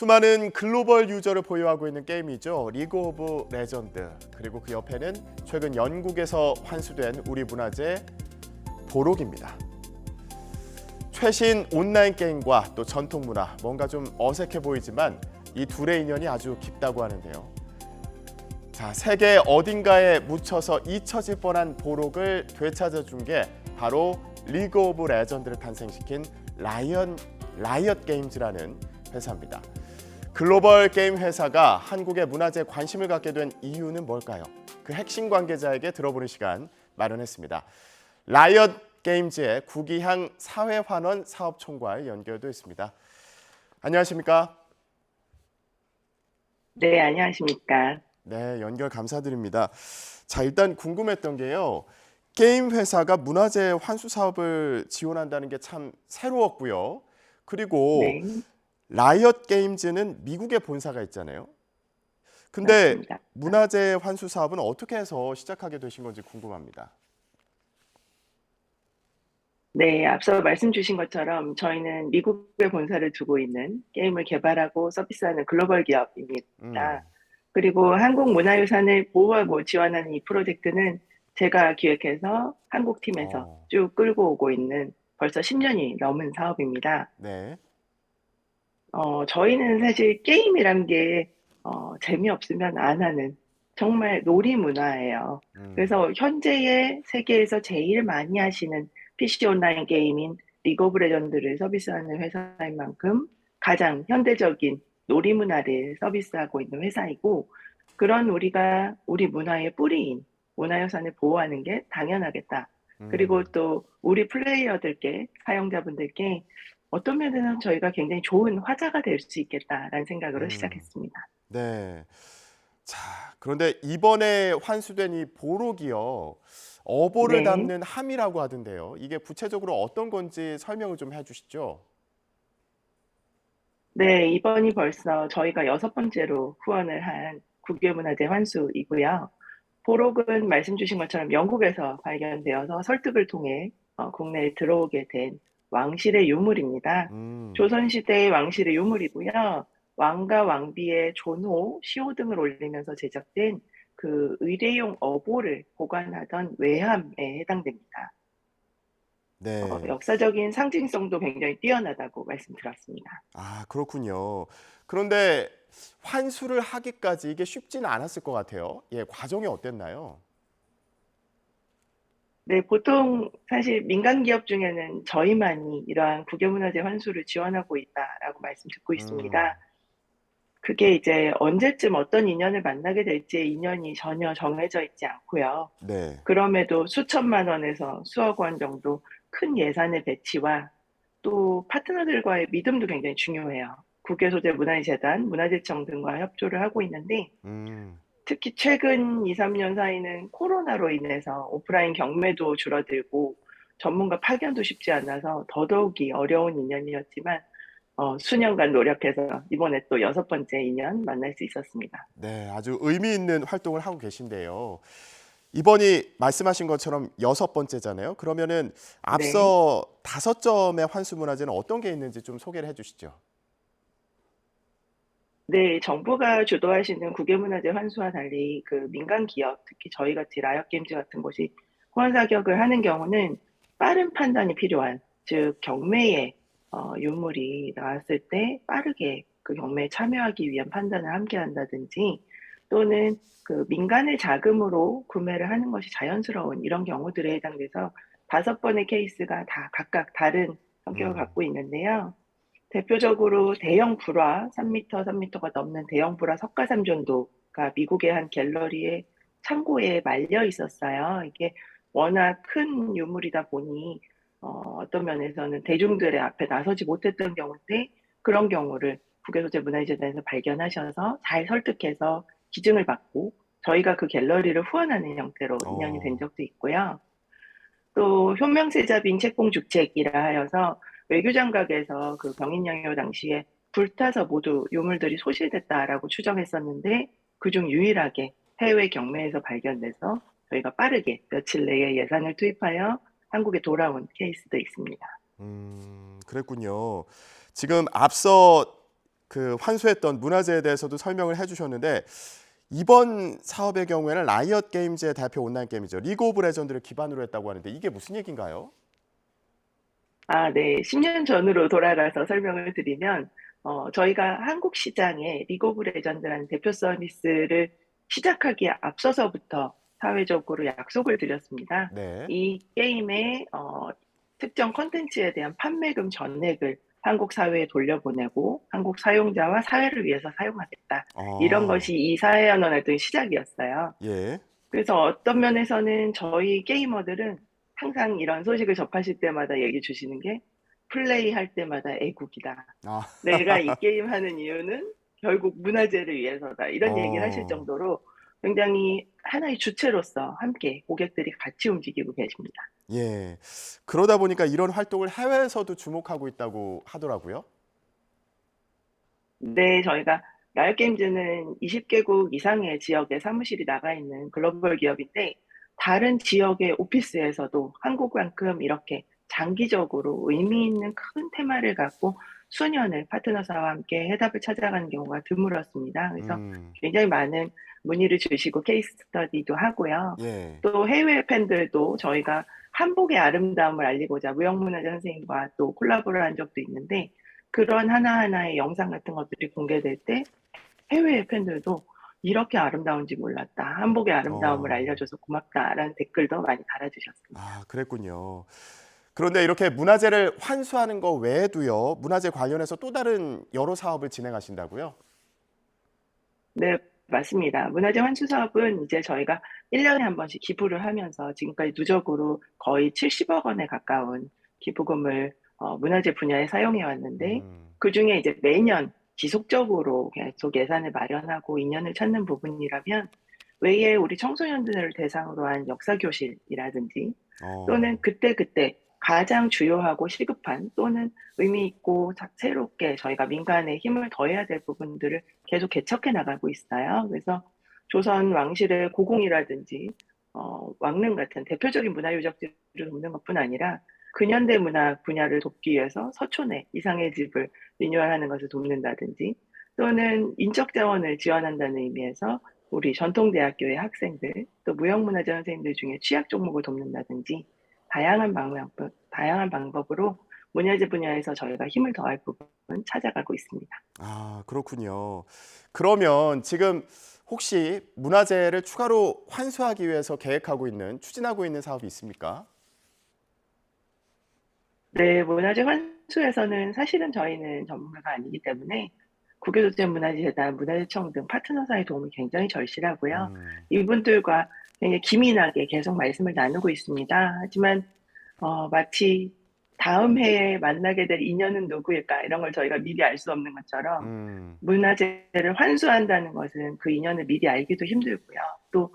수많은 글로벌 유저를 보유하고 있는 게임이죠. 리그 오브 레전드. 그리고 그 옆에는 최근 영국에서 환수된 우리 문화재 보록입니다. 최신 온라인 게임과 또 전통 문화, 뭔가 좀 어색해 보이지만 이 둘의 인연이 아주 깊다고 하는데요. 자, 세계 어딘가에 묻혀서 잊혀질 뻔한 보록을 되찾아준 게 바로 리그 오브 레전드를 탄생시킨 라이엇 게임즈라는 회사입니다. 글로벌 게임 회사가 한국의 문화재에 관심을 갖게 된 이유는 뭘까요? 그 핵심 관계자에게 들어보는 시간 마련했습니다. 라이엇 게임즈의 구기향 사회환원 사업총괄 연결도 있습니다. 안녕하십니까? 네, 안녕하십니까. 네, 연결 감사드립니다. 자, 일단 궁금했던 게요. 게임 회사가 문화재 환수 사업을 지원한다는 게 참 새로웠고요. 그리고 네, 라이엇 게임즈는 미국에 본사가 있잖아요. 근데 맞습니다. 문화재 환수 사업은 어떻게 해서 시작하게 되신 건지 궁금합니다. 네, 앞서 말씀 주신 것처럼 저희는 미국에 본사를 두고 있는 게임을 개발하고 서비스하는 글로벌 기업입니다. 음, 그리고 한국 문화유산을 보호하고 지원하는 이 프로젝트는 제가 기획해서 한국 팀에서 어, 쭉 끌고 오고 있는 벌써 10년이 넘은 사업입니다. 네, 저희는 사실 게임이란 게 재미없으면 안 하는 정말 놀이 문화예요. 음, 그래서 현재의 세계에서 제일 많이 하시는 PC 온라인 게임인 리그 오브 레전드를 서비스하는 회사인 만큼 가장 현대적인 놀이 문화를 서비스하고 있는 회사이고, 그런 우리가 우리 문화의 뿌리인 문화유산을 보호하는 게 당연하겠다. 그리고 음, 또 우리 플레이어들께, 사용자분들께 어떤 면에서는 저희가 굉장히 좋은 화자가 될 수 있겠다라는 생각으로 음, 시작했습니다. 네. 자, 그런데 이번에 환수된 이 보록이요. 어보를 네. 담는 함이라고 하던데요. 이게 구체적으로 어떤 건지 설명을 좀 해주시죠. 네, 이번이 벌써 저희가 여섯 번째로 후원을 한 국유문화재 환수이고요. 보록은 말씀 주신 것처럼 영국에서 발견되어서 설득을 통해 국내에 들어오게 된 왕실의 유물입니다. 음, 조선시대의 왕실의 유물이고요. 왕과 왕비의 존호, 시호 등을 올리면서 제작된 그 의례용 어보를 보관하던 외함에 해당됩니다. 네. 역사적인 상징성도 굉장히 뛰어나다고 말씀드렸습니다. 아, 그렇군요. 그런데 환수를 하기까지 이게 쉽지는 않았을 것 같아요. 예, 과정이 어땠나요? 네, 보통 사실 민간 기업 중에는 저희만이 이러한 국유문화재 환수를 지원하고 있다라고 말씀 듣고 음, 있습니다. 그게 이제 언제쯤 어떤 인연을 만나게 될지의 인연이 전혀 정해져 있지 않고요. 네. 그럼에도 수천만 원에서 수억 원 정도 큰 예산의 배치와 또 파트너들과의 믿음도 굉장히 중요해요. 국외소재 문화재단, 문화재청 등과 협조를 하고 있는데, 음, 특히 최근 2-3년 사이는 코로나로 인해서 오프라인 경매도 줄어들고 전문가 파견도 쉽지 않아서 더더욱이 어려운 인연이었지만, 수년간 노력해서 이번에 또 여섯 번째 인연 만날 수 있었습니다. 네, 아주 의미 있는 활동을 하고 계신데요. 이번이 말씀하신 것처럼 여섯 번째잖아요. 그러면은 네. 앞서 다섯 점의 환수 문화재는 어떤 게 있는지 좀 소개를 해주시죠. 네, 정부가 주도하시는 국외문화재 환수와 달리 그 민간 기업, 특히 저희 같이 라이엇 게임즈 같은 곳이 후원 사격을 하는 경우는 빠른 판단이 필요한, 즉 경매에 유물이 나왔을 때 빠르게 그 경매에 참여하기 위한 판단을 함께 한다든지, 또는 그 민간의 자금으로 구매를 하는 것이 자연스러운 이런 경우들에 해당돼서 다섯 번의 케이스가 다 각각 다른 성격을 음, 갖고 있는데요. 대표적으로 대형 불화, 3m 가 넘는 대형 불화 석가삼전도가 미국의 한 갤러리의 창고에 말려 있었어요. 이게 워낙 큰 유물이다 보니 어떤 면에서는 대중들의 앞에 나서지 못했던 경우인데, 그런 경우를 국외소재문화재단에서 발견하셔서 잘 설득해서 기증을 받고 저희가 그 갤러리를 후원하는 형태로 인연이 된 어, 적도 있고요. 또 효명세자빈 책봉죽책이라 하여서 외교장각에서 그 병인양요 당시에 불타서 모두 유물들이 소실됐다라고 추정했었는데, 그중 유일하게 해외 경매에서 발견돼서 저희가 빠르게 며칠 내에 예산을 투입하여 한국에 돌아온 케이스도 있습니다. 그랬군요. 지금 앞서 그 환수했던 문화재에 대해서도 설명을 해주셨는데 이번 사업의 경우에는 라이엇 게임즈의 대표 온라인 게임이죠. 리그 오브 레전드를 기반으로 했다고 하는데 이게 무슨 얘기인가요? 아, 네. 10년 전으로 돌아가서 설명을 드리면, 저희가 한국 시장에 리그 오브 레전드라는 대표 서비스를 시작하기에 앞서서부터 사회적으로 약속을 드렸습니다. 네. 이 게임의 특정 콘텐츠에 대한 판매금 전액을 한국 사회에 돌려보내고 한국 사용자와 사회를 위해서 사용하겠다. 이런 아, 것이 이 사회연원 활동의 시작이었어요. 예. 그래서 어떤 면에서는 저희 게이머들은 항상 이런 소식을 접하실 때마다 얘기 주시는 게 플레이할 때마다 애국이다. 아, 내가 이 게임 하는 이유는 결국 문화재를 위해서다. 이런 얘기를 하실 어, 정도로 굉장히 하나의 주체로서 함께 고객들이 같이 움직이고 계십니다. 예. 그러다 보니까 이런 활동을 해외에서도 주목하고 있다고 하더라고요. 네, 저희가 라이엇 게임즈는 20개국 이상의 지역에 사무실이 나가 있는 글로벌 기업인데 다른 지역의 오피스에서도 한국만큼 이렇게 장기적으로 의미 있는 큰 테마를 갖고 수년을 파트너사와 함께 해답을 찾아가는 경우가 드물었습니다. 그래서 음, 굉장히 많은 문의를 주시고 케이스 스터디도 하고요. 예. 또 해외 팬들도 저희가 한복의 아름다움을 알리고자 무형문화재 선생님과 또 콜라보를 한 적도 있는데 그런 하나하나의 영상 같은 것들이 공개될 때 해외의 팬들도 "이렇게 아름다운지 몰랐다. 한복의 아름다움을 어, 알려줘서 고맙다."라는 댓글도 많이 달아주셨습니다. 아, 그랬군요. 그런데 이렇게 문화재를 환수하는 거 외에도요, 문화재 관련해서 또 다른 여러 사업을 진행하신다고요? 네, 맞습니다. 문화재 환수 사업은 이제 저희가 1 년에 한 번씩 기부를 하면서 지금까지 누적으로 거의 70억 원에 가까운 기부금을 문화재 분야에 사용해 왔는데 음, 그중에 이제 매년 지속적으로 계속 예산을 마련하고 인연을 찾는 부분이라면 외에 우리 청소년들을 대상으로 한 역사 교실이라든지 또는 어, 그때그때 가장 주요하고 시급한 또는 의미 있고 새롭게 저희가 민간에 힘을 더해야 될 부분들을 계속 개척해 나가고 있어요. 그래서 조선 왕실의 고궁이라든지 왕릉 같은 대표적인 문화 유적지를 돕는 것뿐 아니라 근현대 문화 분야를 돕기 위해서 서촌에 이상의 집을 리뉴얼하는 것을 돕는다든지 또는 인적 자원을 지원한다는 의미에서 우리 전통대학교의 학생들 또 무형문화재 선생님들 중에 취약 종목을 돕는다든지 다양한 방법으로 문화재 분야에서 저희가 힘을 더할 부분은 찾아가고 있습니다. 아, 그렇군요. 그러면 지금 혹시 문화재를 추가로 환수하기 위해서 계획하고 있는, 추진하고 있는 사업이 있습니까? 네, 문화재 환수에서는 사실은 저희는 전문가가 아니기 때문에 국외도시문화재재단, 문화재청 등 파트너사의 도움이 굉장히 절실하고요. 음, 이분들과 굉장히 기민하게 계속 말씀을 나누고 있습니다. 하지만 마치 '다음 해에 만나게 될 인연은 누구일까?' 이런 걸 저희가 미리 알 수 없는 것처럼 음, 문화재를 환수한다는 것은 그 인연을 미리 알기도 힘들고요. 또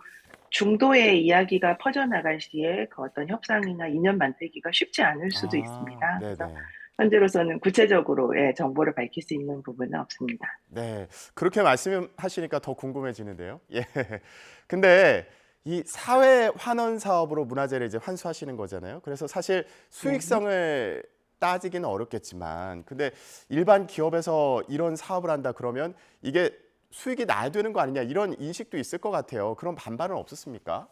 중도의 이야기가 퍼져나갈 시에 그 어떤 협상이나 인연 만들기가 쉽지 않을 수도 아, 있습니다. 그래서 네네. 현재로서는 구체적으로 예 정보를 밝힐 수 있는 부분은 없습니다. 네. 그렇게 말씀하시니까 더 궁금해지는데요. 예. 근데 이 사회 환원 사업으로 문화재를 이제 환수하시는 거잖아요. 그래서 사실 네. 수익성을 따지기는 어렵겠지만, 근데 일반 기업에서 이런 사업을 한다 그러면 이게 수익이 나야 되는 거 아니냐 이런 인식도 있을 것 같아요. 그런 반발은 없었습니까?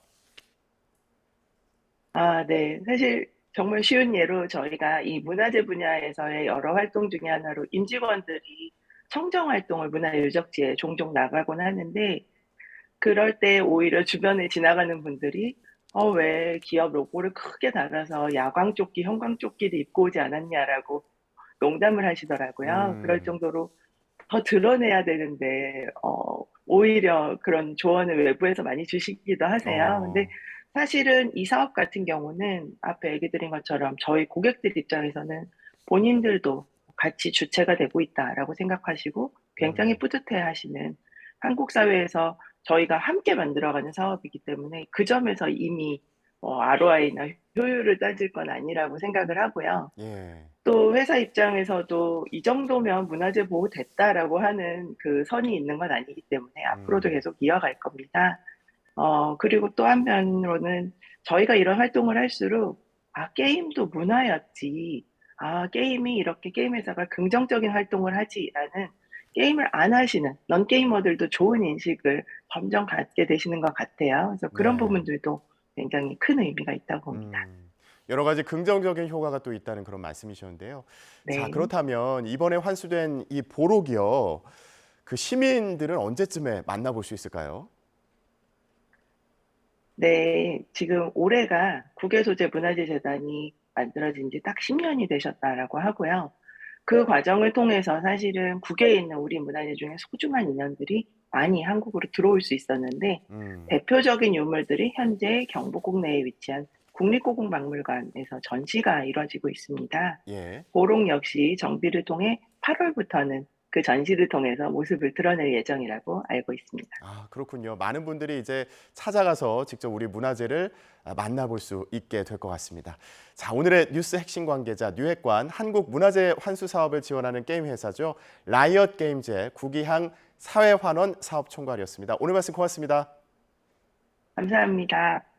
아, 네. 사실 정말 쉬운 예로 저희가 이 문화재 분야에서의 여러 활동 중에 하나로 임직원들이 청정 활동을 문화유적지에 종종 나가곤 하는데 그럴 때 오히려 주변에 지나가는 분들이 왜 기업 로고를 크게 달아서 야광조끼, 형광조끼를 입고 오지 않았냐."라고 농담을 하시더라고요. 그럴 음, 정도로 더 드러내야 되는데 오히려 그런 조언을 외부에서 많이 주시기도 하세요. 근데 어, 사실은 이 사업 같은 경우는 앞에 얘기 드린 것처럼 저희 고객들 입장에서는 본인들도 같이 주체가 되고 있다라고 생각하시고 굉장히 음, 뿌듯해하시는 한국 사회에서 저희가 함께 만들어가는 사업이기 때문에 그 점에서 이미 ROI나 효율을 따질 건 아니라고 생각을 하고요. 예, 또 회사 입장에서도 '이 정도면 문화재 보호됐다.'라고 하는 그 선이 있는 건 아니기 때문에 앞으로도 음, 계속 이어갈 겁니다. 그리고 또 한편으로는 저희가 이런 활동을 할수록 '아 게임도 문화였지. 아 게임이 이렇게 게임 회사가 긍정적인 활동을 하지.'라는 게임을 안 하시는 넌게이머들도 좋은 인식을 점점 갖게 되시는 것 같아요. 그래서 그런 네. 부분들도 굉장히 큰 의미가 있다고 봅니다. 여러 가지 긍정적인 효과가 또 있다는 그런 말씀이셨는데요. 자, 네. 그렇다면 이번에 환수된 이 보록이요. 그 시민들은 언제쯤에 만나볼 수 있을까요? 네. 지금 올해가 국외소재문화재재단이 만들어진 지 딱 10 년이 되셨다라고 하고요. 그 과정을 통해서 사실은 국외에 있는 우리 문화재 중에 소중한 인연들이 많이 한국으로 들어올 수 있었는데 음, 대표적인 유물들이 현재 경복궁 내에 위치한 국립고궁박물관에서 전시가 이루어지고 있습니다. 예. 보록 역시 정비를 통해 8 월부터는 그 전시를 통해서 모습을 드러낼 예정이라고 알고 있습니다. 아, 그렇군요. 많은 분들이 이제 찾아가서 직접 우리 문화재를 만나볼 수 있게 될 것 같습니다. 자, 오늘의 뉴스 핵심 관계자 뉴핵관 한국문화재 환수 사업을 지원하는 게임 회사죠. 라이엇 게임즈의 구기항 사회환원 사업 총괄이었습니다. 오늘 말씀 고맙습니다. 감사합니다.